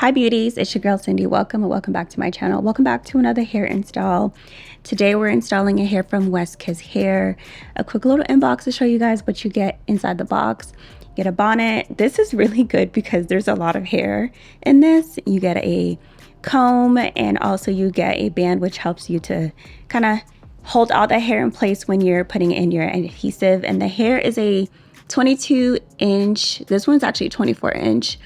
Hi beauties, it's your girl Syndie. Welcome back to my channel. Welcome back to another hair install. Today we're installing a hair from West Kiss Hair. A quick little inbox to show you guys what you get inside the box. You get a bonnet. This is really good because there's a lot of hair in this. You get a comb and also you get a band which helps you to kind of hold all the hair in place when you're putting in your adhesive. And the hair is a 22 inch, this one's actually 24 inch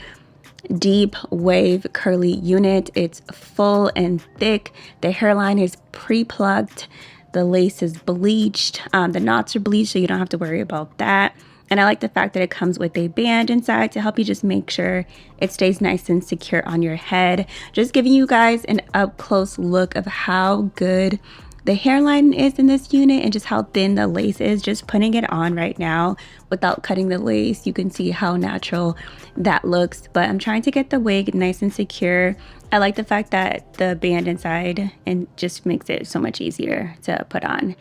deep wave curly unit. It's full and thick. The hairline is pre-plucked. The lace is bleached. The knots are bleached, so you don't have to worry about that. And I like the fact that it comes with a band inside to help you just make sure it stays nice and secure on your head. Just giving you guys an up close look of how good the hairline is in this unit and just how thin the lace is. Just putting it on right now without cutting the lace, you can see how natural that looks. But I'm trying to get the wig nice and secure. I like the fact that the band inside and just makes it so much easier to put on.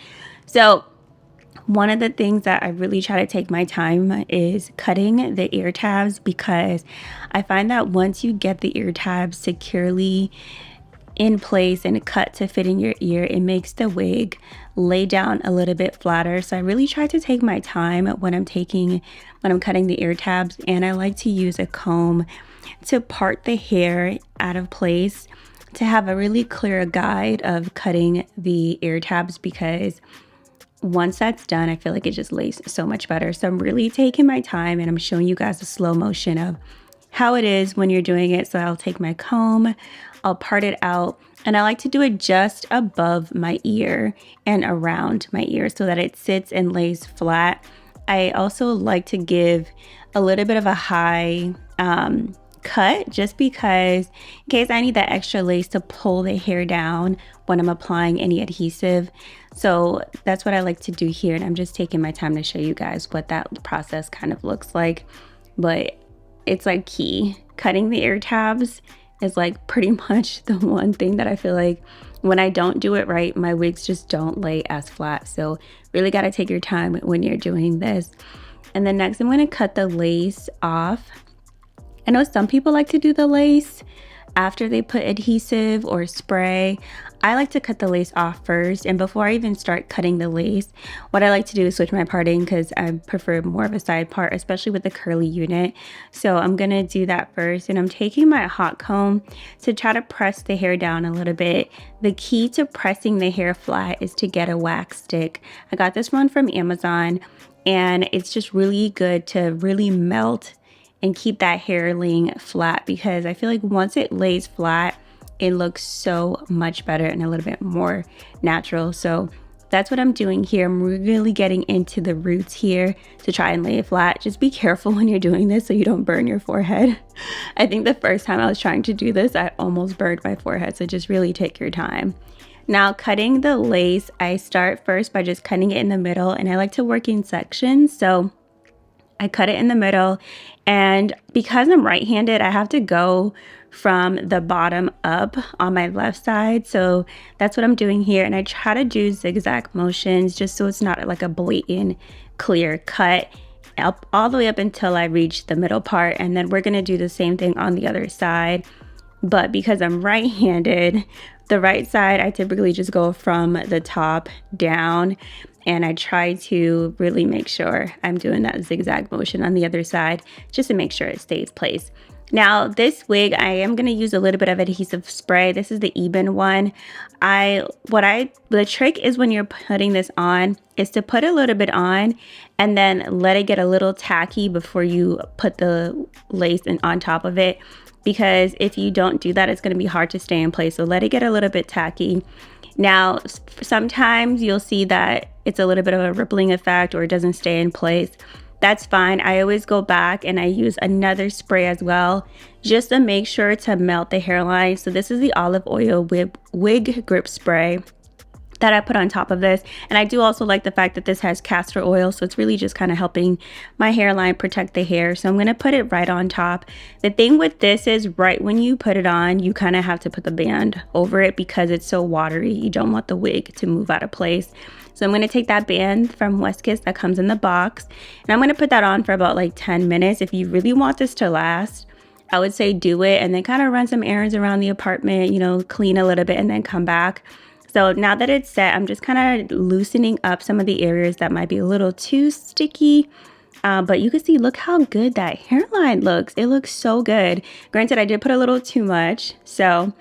So one of the things that I really try to take my time is cutting the ear tabs, because I find that once you get the ear tabs securely in place and cut to fit in your ear, it makes the wig lay down a little bit flatter. So I really try to take my time when I'm cutting the ear tabs, and I like to use a comb to part the hair out of place to have a really clear guide of cutting the ear tabs, because once that's done, I feel like it just lays so much better. So I'm really taking my time and I'm showing you guys a slow motion of how it is when you're doing it. So I'll take my comb, I'll part it out, and I like to do it just above my ear and around my ear so that it sits and lays flat. I also like to give a little bit of a high cut, just because in case I need that extra lace to pull the hair down when I'm applying any adhesive. So that's what I like to do here, and I'm just taking my time to show you guys what that process kind of looks like. But it's like key. Cutting the ear tabs is like pretty much the one thing that I feel like when I don't do it right, my wigs just don't lay as flat. So really got to take your time when you're doing this. And then next I'm going to cut the lace off. I know some people like to do the lace after they put adhesive or spray. I like to cut the lace off first, and before I even start cutting the lace, what I like to do is switch my parting, because I prefer more of a side part, especially with the curly unit. So I'm gonna do that first, and I'm taking my hot comb to try to press the hair down a little bit. The key to pressing the hair flat is to get a wax stick. I got this one from Amazon, and it's just really good to really melt and keep that hair laying flat, because I feel like once it lays flat, it looks so much better and a little bit more natural. So that's what I'm doing here. I'm really getting into the roots here to try and lay it flat. Just be careful when you're doing this so you don't burn your forehead. I think the first time I was trying to do this, I almost burned my forehead. So just really take your time. Now cutting the lace, I start first by just cutting it in the middle, and I like to work in sections. So I cut it in the middle, and because I'm right-handed, I have to go from the bottom up on my left side. So that's what I'm doing here, and I try to do zigzag motions just so it's not like a blatant clear cut up all the way up until I reach the middle part. And then we're going to do the same thing on the other side, but because I'm right-handed, the right side I typically just go from the top down, and I try to really make sure I'm doing that zigzag motion on the other side just to make sure it stays placed. Now this wig, I am going to use a little bit of adhesive spray. This is the Eben one. The trick is when you're putting this on is to put a little bit on and then let it get a little tacky before you put the lace on top of it, because if you don't do that, it's going to be hard to stay in place. So let it get a little bit tacky. Now, sometimes you'll see that it's a little bit of a rippling effect or it doesn't stay in place. That's fine. I always go back and I use another spray as well, just to make sure to melt the hairline. So this is the olive oil wig grip spray that I put on top of this. And I do also like the fact that this has castor oil, so it's really just kind of helping my hairline protect the hair. So I'm going to put it right on top. The thing with this is right when you put it on, you kind of have to put the band over it because it's so watery. You don't want the wig to move out of place. So I'm going to take that band from West Kiss that comes in the box, and I'm going to put that on for about like 10 minutes. If you really want this to last, I would say do it and then kind of run some errands around the apartment, you know, clean a little bit and then come back. So now that it's set, I'm just kind of loosening up some of the areas that might be a little too sticky. But you can see, look how good that hairline looks. It looks so good. Granted, I did put a little too much. So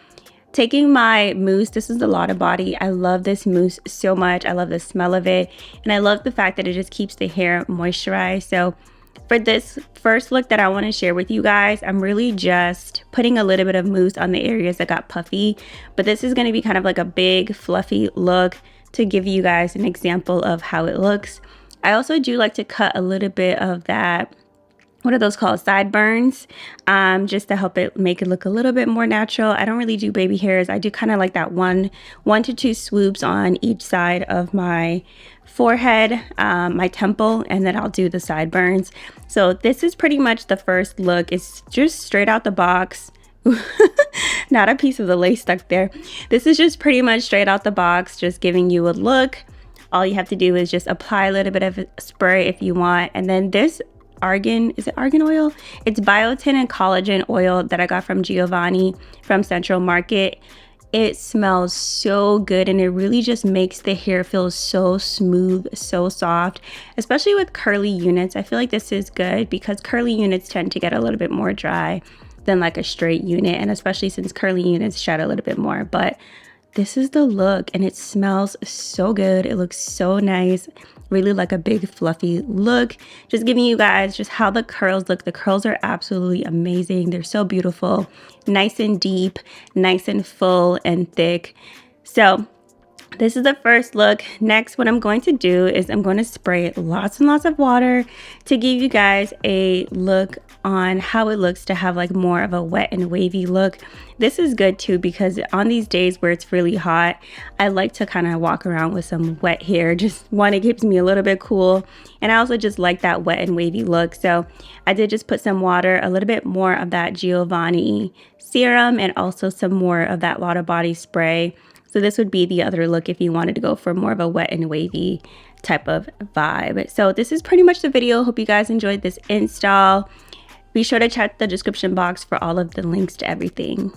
taking my mousse, this is the Lotta Body. I love this mousse so much. I love the smell of it. And I love the fact that it just keeps the hair moisturized. So for this first look that I want to share with you guys, I'm really just putting a little bit of mousse on the areas that got puffy. But this is going to be kind of like a big fluffy look to give you guys an example of how it looks. I also do like to cut a little bit of that, what are those called, sideburns, just to help it make it look a little bit more natural. I don't really do baby hairs. I do kind of like that one to two swoops on each side of my forehead, my temple, and then I'll do the sideburns. So this is pretty much the first look. It's just straight out the box. Not a piece of the lace stuck there. This is just pretty much straight out the box, just giving you a look. All you have to do is just apply a little bit of spray if you want. And then this argan, is it argan oil? It's biotin and collagen oil that I got from Giovanni from Central Market. It smells so good and it really just makes the hair feel so smooth, so soft, especially with curly units. I feel like this is good because curly units tend to get a little bit more dry than like a straight unit, and especially since curly units shed a little bit more. But this is the look and it smells so good. It looks so nice. Really like a big fluffy look. Just giving you guys just how the curls look. The curls are absolutely amazing. They're so beautiful. Nice and deep, nice and full and thick. So this is the first look. Next, what I'm going to do is I'm going to spray lots and lots of water to give you guys a look on how it looks to have like more of a wet and wavy look. This is good too because on these days where it's really hot, I like to kind of walk around with some wet hair. Just one, it keeps me a little bit cool, and I also just like that wet and wavy look. So I did just put some water, a little bit more of that Giovanni serum, and also some more of that Lotta Body spray. So this would be the other look if you wanted to go for more of a wet and wavy type of vibe. So this is pretty much the video. Hope you guys enjoyed this install. Be sure to check the description box for all of the links to everything.